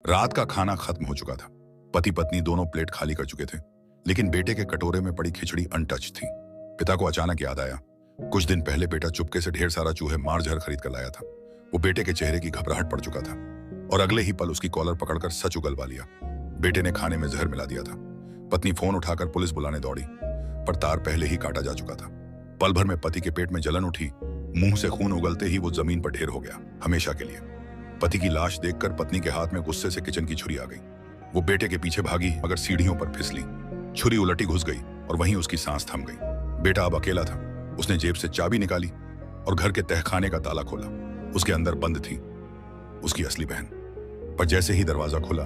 रात का खाना खत्म हो चुका था। पति पत्नी दोनों प्लेट खाली कर चुके थे, लेकिन बेटे के कटोरे में पड़ी खिचड़ी अनटच थी। पिता को अचानक याद आया, कुछ दिन पहले बेटा चुपके से ढेर सारा चूहे मार जहर खरीद कर लाया था। वो बेटे के चेहरे की घबराहट पड़ चुका था और अगले ही पल उसकी कॉलर पकड़कर सच उगलवा लिया। बेटे ने खाने में जहर मिला दिया था। पत्नी फोन उठाकर पुलिस बुलाने दौड़ी, पर तार पहले ही काटा जा चुका था। पल भर में पति के पेट में जलन उठी, मुंह से खून उगलते ही वो जमीन पर ढेर हो गया, हमेशा के लिए। पति की लाश देखकर पत्नी के हाथ में गुस्से से किचन की छुरी आ गई। वो बेटे के पीछे भागी, मगर सीढ़ियों पर फिसली। छुरी उलटी घुस गई और वहीं उसकी सांस थम गई। बेटा अब अकेला था। उसने जेब से चाबी निकाली और घर के तहखाने का ताला खोला। उसके अंदर बंद थी उसकी असली बहन। पर जैसे ही दरवाजा खुला,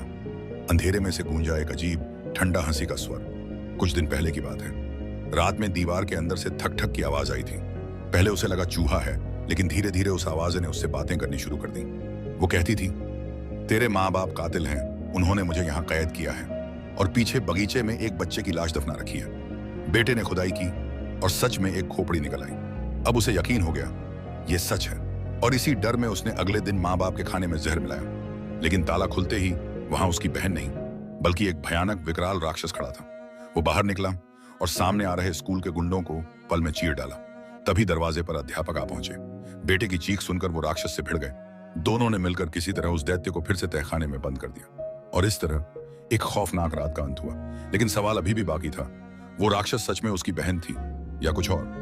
अंधेरे में से गूंजा एक अजीब ठंडा हंसी का स्वर। कुछ दिन पहले की बात है। रात में दीवार के अंदर से ठक ठक की आवाज आई थी। पहले उसे लगा चूहा है, लेकिन धीरे धीरे उस आवाज ने उससे बातें करनी शुरू कर दी। वो कहती थी, तेरे माँ बाप कातिल हैं, उन्होंने मुझे यहाँ कैद किया है और पीछे बगीचे में एक बच्चे की लाश दफना रखी है। बेटे ने खुदाई की और सच में एक खोपड़ी निकल आई। अब उसे यकीन हो गया, ये सच है। और इसी डर में उसने अगले दिन माँ बाप के खाने में जहर मिलाया। लेकिन ताला खुलते ही वहां उसकी बहन नहीं, बल्कि एक भयानक विकराल राक्षस खड़ा था। वो बाहर निकला और सामने आ रहे स्कूल के गुंडों को पल में चीर डाला। तभी दरवाजे पर अध्यापक आ पहुंचे। बेटे की चीख सुनकर वो राक्षस से भिड़ गए। दोनों ने मिलकर किसी तरह उस दैत्य को फिर से तहखाने में बंद कर दिया और इस तरह एक खौफनाक रात का अंत हुआ। लेकिन सवाल अभी भी बाकी था, वो राक्षस सच में उसकी बहन थी या कुछ और?